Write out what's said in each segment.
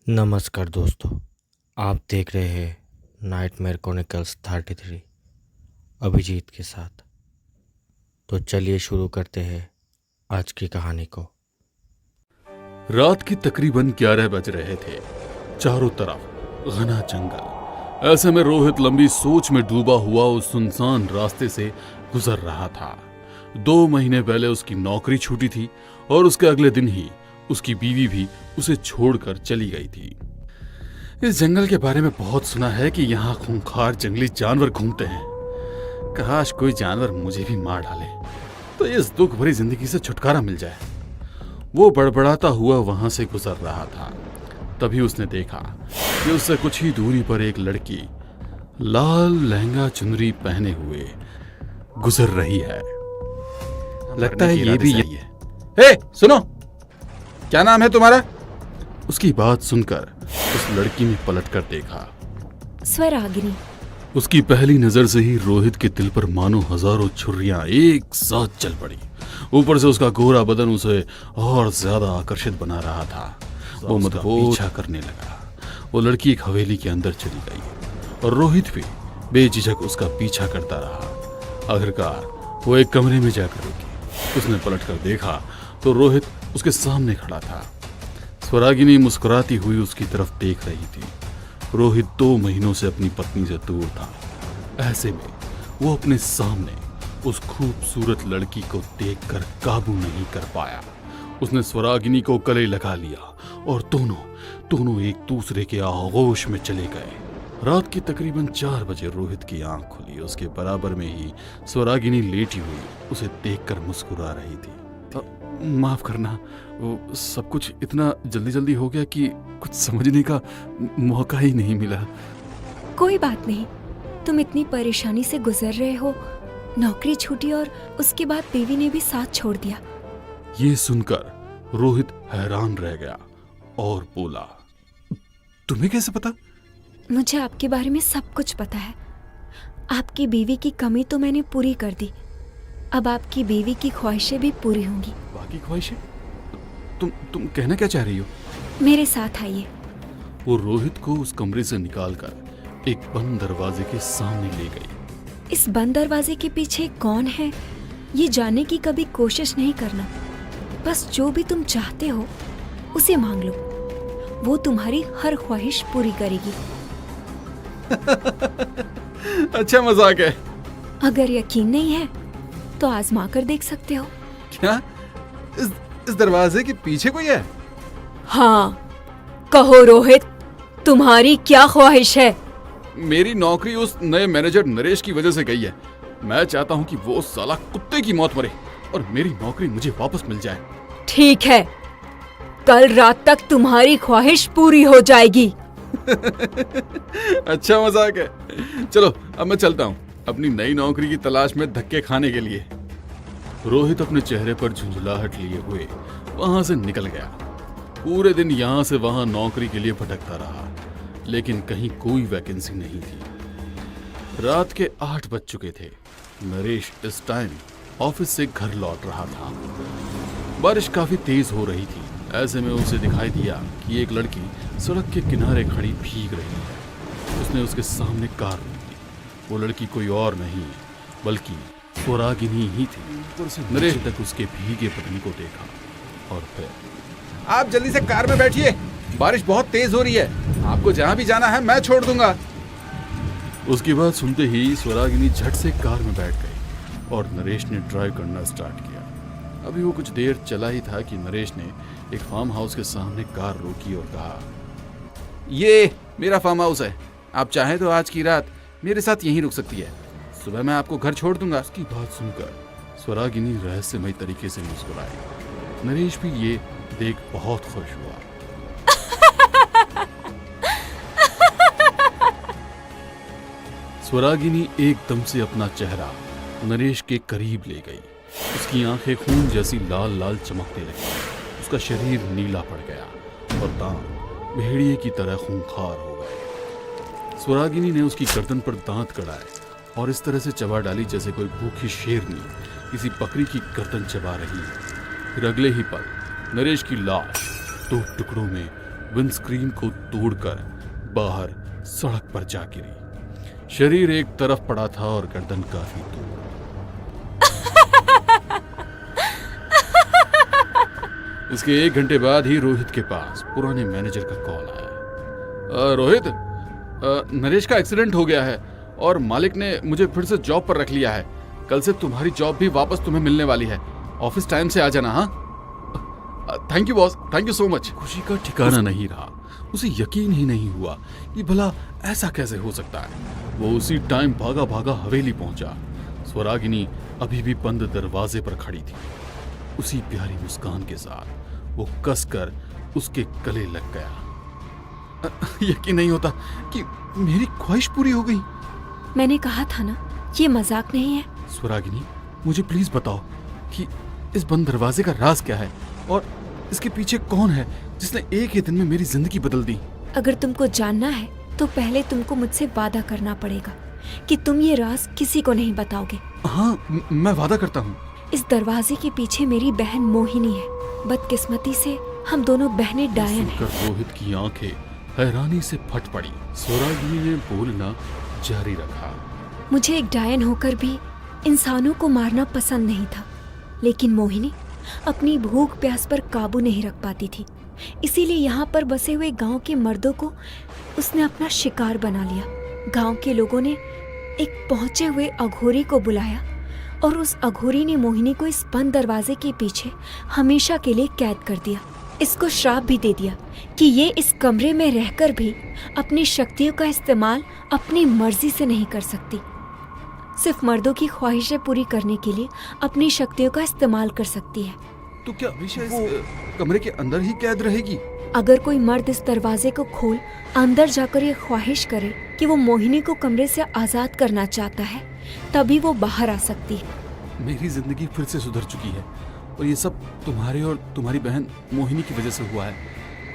नमस्कार दोस्तों, आप देख रहे हैं नाइटमेयर क्रॉनिकल्स 33 अभिजीत के साथ। तो चलिए शुरू करते हैं आज की कहानी को। रात के तकरीबन 11 बज रहे थे। चारों तरफ घना जंगल। ऐसे में रोहित लंबी सोच में डूबा हुआ उस सुनसान रास्ते से गुजर रहा था। 2 महीने पहले उसकी नौकरी छूटी थी और उसके अगले दिन ही उसकी बीवी भी उसे छोड़कर चली गई थी। इस जंगल के बारे में बहुत सुना है कि यहाँ खूंखार जंगली जानवर घूमते हैं। काश कोई जानवर मुझे भी मार डाले तो इस दुख भरी जिंदगी से छुटकारा मिल जाए। वो बड़बड़ाता हुआ वहां से गुजर रहा था। तभी उसने देखा कि उससे कुछ ही दूरी पर एक लड़की लाल लहंगा चुनरी पहने हुए गुजर रही है। लगता है ये भी यही है। हे, सुनो, क्या नाम है तुम्हारा? उसकी बात सुनकर उस लड़की ने पलटकर देखा। स्वरागिनी। उसकी पहली नजर से ही रोहित के दिल पर मानो हजारों छुरियां एक साथ चल पड़ी। ऊपर से उसका गोरा बदन उसे और ज्यादा आकर्षित बना रहा था। वो मदहोश पीछा करने लगा। वो लड़की एक हवेली के अंदर चली गई और रोहित भी बेझिझक उसका पीछा करता रहा। आखिरकार वो एक कमरे में जाकर रुकी। उसने पलटकर देखा तो रोहित उसके सामने खड़ा था। स्वरागिनी मुस्कुराती हुई उसकी तरफ देख रही थी। रोहित 2 महीनों से अपनी पत्नी से दूर था। ऐसे में वो अपने सामने उस खूबसूरत लड़की को देखकर काबू नहीं कर पाया। उसने स्वरागिनी को गले लगा लिया और दोनों एक दूसरे के आगोश में चले गए। रात की तकरीबन 4 बजे रोहित की आंख खुली। उसके बराबर में ही स्वरागिनी लेटी हुई उसे देखकर मुस्कुरा रही थी। माफ करना, वो सब कुछ इतना जल्दी जल्दी हो गया कि कुछ समझने का मौका ही नहीं मिला। कोई बात नहीं, तुम इतनी परेशानी से गुजर रहे हो। नौकरी छूटी और उसके बाद बीवी ने भी साथ छोड़ दिया। ये सुनकर रोहित हैरान रह गया और बोला, तुम्हें कैसे पता? मुझे आपके बारे में सब कुछ पता है। आपकी बीवी की कमी तो मैंने पूरी कर दी। अब आपकी बीवी की ख्वाहिशें भी पूरी होंगी। बाकी ख्वाहिशें? तुम कहना क्या चाह रही हो? मेरे साथ आइए। वो रोहित को उस कमरे से निकालकर एक बंद दरवाजे के सामने ले गई। इस बंद दरवाजे के पीछे कौन है ये जानने की कभी कोशिश नहीं करना। बस जो भी तुम चाहते हो उसे मांग लो, वो तुम्हारी हर ख्वाहिश पूरी करेगी। अच्छा मजाक है। अगर यकीन नहीं है तो आजमा कर देख सकते हो। क्या इस दरवाजे के पीछे कोई है? हाँ, कहो रोहित, तुम्हारी क्या ख्वाहिश है? मेरी नौकरी उस नए मैनेजर नरेश की वजह से गई है। मैं चाहता हूँ कि वो साला कुत्ते की मौत मरे और मेरी नौकरी मुझे वापस मिल जाए। ठीक है, कल रात तक तुम्हारी ख्वाहिश पूरी हो जाएगी। अच्छा मजाक है। चलो अब मैं चलता हूँ अपनी नई नौकरी की तलाश में धक्के खाने के लिए। रोहित अपने चेहरे पर झुंझलाहट लिए हुए वहां से निकल गया। पूरे दिन यहाँ से वहां नौकरी के लिए भटकता रहा, लेकिन कहीं कोई वैकेंसी नहीं थी। रात के 8 बज चुके थे। नरेश इस टाइम ऑफिस से घर लौट रहा था। बारिश काफी तेज हो रही थी। ऐसे में उसे दिखाई दिया कि एक लड़की सड़क के किनारे खड़ी भीग रही है। उसने उसके सामने कार रोकी। वो लड़की कोई और नहीं बल्कि स्वरागिनी ही थी। नरेश तक उसके भीगे पत्नी को देखा और फिर, आप जल्दी से कार में बैठिए, बारिश बहुत तेज हो रही है। आपको जहां भी जाना है मैं छोड़ दूंगा। उसकी बात सुनते ही स्वरागिनी झट से कार में बैठ गई और नरेश ने ड्राइव करना स्टार्ट किया। अभी वो कुछ देर चला ही था कि नरेश ने एक फार्म हाउस के सामने कार रोकी और कहा, ये मेरा फार्म हाउस है। आप चाहें तो आज की रात मेरे साथ यहीं रुक सकती है। सुबह मैं आपको घर छोड़ दूंगा। उसकी बात सुनकर स्वरागिनी रहस्यमय तरीके से मुस्कुराई। नरेश भी ये देख बहुत खुश हुआ। स्वरागिनी एकदम से अपना चेहरा नरेश के करीब ले गई। उसकी आंखें खून जैसी लाल लाल चमकने लगी। उसका शरीर नीला पड़ गया और दांत भेड़िए की तरह खूंखार हो गए। स्वरागिनी ने उसकी गर्दन पर दांत गड़ाए और इस तरह से चबा डाली जैसे कोई भूखी शेरनी किसी बकरी की गर्दन चबा रही है। फिर अगले ही पल नरेश की लाश 2 टुकड़ों में विंडस्क्रीन को तोड़कर बाहर सड़क पर जा गिरी। शरीर एक तरफ पड़ा था और गर्दन काफी दूर। इसके 1 घंटे बाद ही रोहित के पास पुराने मैनेजर का कॉल आया। रोहित, नरेश का एक्सीडेंट हो गया है और मालिक ने मुझे फिर से जॉब पर रख लिया है। कल से तुम्हारी जॉब भी वापस तुम्हें मिलने वाली है। ऑफिस टाइम से आ जाना। हाँ, thank you boss, thank you so much. खुशी का ठिकाना नहीं रहा। उसे यकीन ही नहीं हुआ कि भला ऐसा कैसे हो सकता है। वो उसी टाइम भागा भागा हवेली पहुंचा। स्वरागिनी अभी भी बंद दरवाजे पर खड़ी थी। उसी प्यारी मुस्कान के साथ वो कसकर उसके गले लग गया। यकीन नहीं होता कि मेरी ख्वाहिश पूरी हो गई। मैंने कहा था ना, ये मजाक नहीं है। स्वरागिनी, मुझे प्लीज बताओ कि इस बंद दरवाजे का राज क्या है और इसके पीछे कौन है जिसने एक ही दिन में मेरी जिंदगी बदल दी। अगर तुमको जानना है तो पहले तुमको मुझसे वादा करना पड़ेगा कि तुम ये राज किसी को नहीं बताओगे। हाँ, मैं वादा करता हूँ। इस दरवाजे के पीछे मेरी बहन मोहिनी है। बदकिस्मती से हम दोनों बहनें डायन हैं। रोहित की आंखें हैरानी से फट पड़ी। स्वरागिनी ने बोलना जारी रखा। मुझे एक डायन होकर भी इंसानों को मारना पसंद नहीं था, लेकिन मोहिनी अपनी भूख प्यास पर काबू नहीं रख पाती थी। इसीलिए यहाँ पर बसे हुए गांव के मर्दों को उसने अपना शिकार बना लिया। गांव के लोगों ने एक पहुंचे हुए अघोरी को बुलाया और उस अघोरी ने मोहिनी को इस बंद दरवाजे के पीछे हमेशा के लिए कैद कर दिया। इसको श्राप भी दे दिया कि ये इस कमरे में रहकर भी अपनी शक्तियों का इस्तेमाल अपनी मर्जी से नहीं कर सकती। सिर्फ मर्दों की ख्वाहिशें पूरी करने के लिए अपनी शक्तियों का इस्तेमाल कर सकती है। तो क्या हमेशा इस कमरे के अंदर ही कैद रहेगी? अगर कोई मर्द इस दरवाजे को खोल अंदर जाकर ये ख्वाहिश करे कि वो मोहिनी को कमरे से आजाद करना चाहता है, तभी वो बाहर आ सकती है। मेरी जिंदगी फिर से सुधर चुकी है और ये सब तुम्हारे और तुम्हारी बहन मोहिनी की वजह से हुआ है।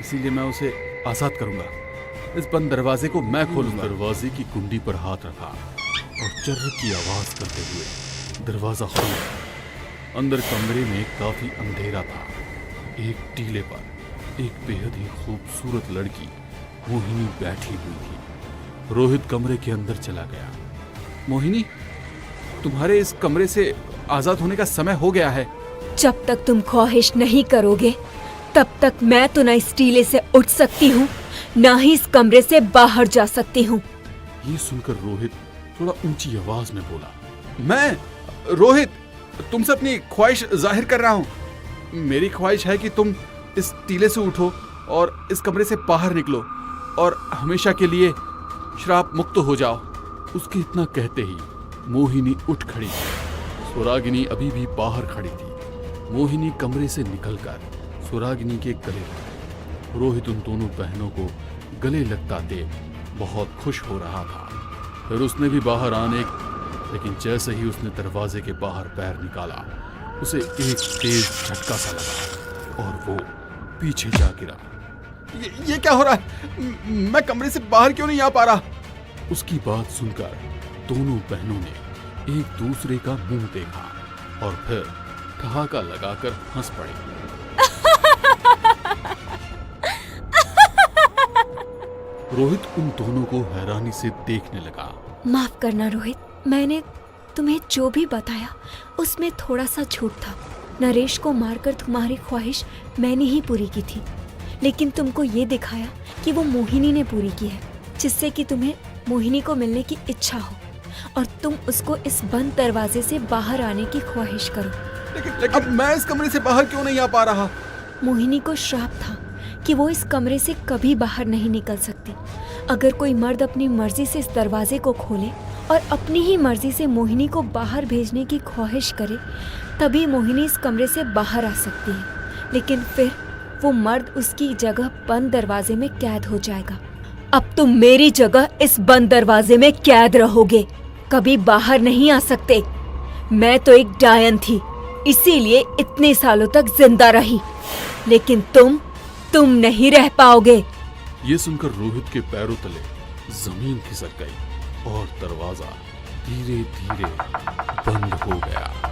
इसीलिए मैं उसे आजाद करूंगा। इस बंद दरवाजे को मैं खोलूंगा। दरवाजे की कुंडी पर हाथ रखा और चर्र की आवाज करते हुए दरवाजा खोला। अंदर कमरे में काफी अंधेरा था। एक टीले पर एक बेहद ही खूबसूरत लड़की मोहिनी बैठी हुई थी। रोहित कमरे के अंदर चला गया। मोहिनी, तुम्हारे इस कमरे से आजाद होने का समय हो गया है। जब तक तुम ख्वाहिश नहीं करोगे तब तक मैं तो न इस टीले से उठ सकती हूँ, न ही इस कमरे से बाहर जा सकती हूँ। ये सुनकर रोहित थोड़ा ऊंची आवाज में बोला, मैं रोहित तुमसे अपनी ख्वाहिश जाहिर कर रहा हूँ। मेरी ख्वाहिश है कि तुम इस टीले से उठो और इस कमरे से बाहर निकलो और हमेशा के लिए श्राप मुक्त हो जाओ। उसके इतना कहते ही मोहिनी उठ खड़ी। स्वरागिनी अभी भी बाहर खड़ी थी। मोहिनी कमरे से निकलकर स्वरागिनी के गले लगी। रोहित उन दोनों बहनों को गले लगता देख बहुत खुश हो रहा था। फिर उसने भी बाहर आने, लेकिन जैसे ही उसने दरवाजे के बाहर पैर निकाला, उसे एक तेज झटका सा लगा और वो पीछे जा गिरा। ये क्या हो रहा है? मैं कमरे से बाहर क्यों नहीं आ पा रहा? उसकी बात सुनकर दोनों बहनों ने एक दूसरे का मुंह देखा और फिर ठहाका लगाकर हंस पड़े। रोहित उन दोनों को हैरानी से देखने लगा। माफ करना रोहित, मैंने तुम्हें जो भी बताया उसमें थोड़ा सा झूठ था। नरेश को मारकर तुम्हारी ख्वाहिश मैंने ही पूरी की थी, लेकिन तुमको ये दिखाया कि वो मोहिनी ने पूरी की है, जिससे कि तुम्हें मोहिनी को मिलने की इच्छा हो और तुम उसको इस बंद दरवाजे से बाहर आने की ख्वाहिश करो। लेकिन अब मैं इस कमरे से बाहर क्यों नहीं आ पा रहा? मोहिनी को श्राप था कि वो इस कमरे से कभी बाहर नहीं निकल सकती। अगर कोई मर्द अपनी मर्जी से इस दरवाजे को खोले और अपनी ही मर्जी से मोहिनी को बाहर भेजने की ख्वाहिश करे, तभी मोहिनी इस कमरे से बाहर आ सकती है। लेकिन फिर वो मर्द उसकी जगह बंद दरवाजे में कैद हो जाएगा। अब तुम मेरी जगह इस बंद दरवाजे में कैद रहोगे, कभी बाहर नहीं आ सकते। मैं तो एक डायन थी, इसीलिए इतने सालों तक जिंदा रही, लेकिन तुम नहीं रह पाओगे। ये सुनकर रोहित के पैरों तले जमीन खिसक गई और दरवाजा धीरे धीरे बंद हो गया।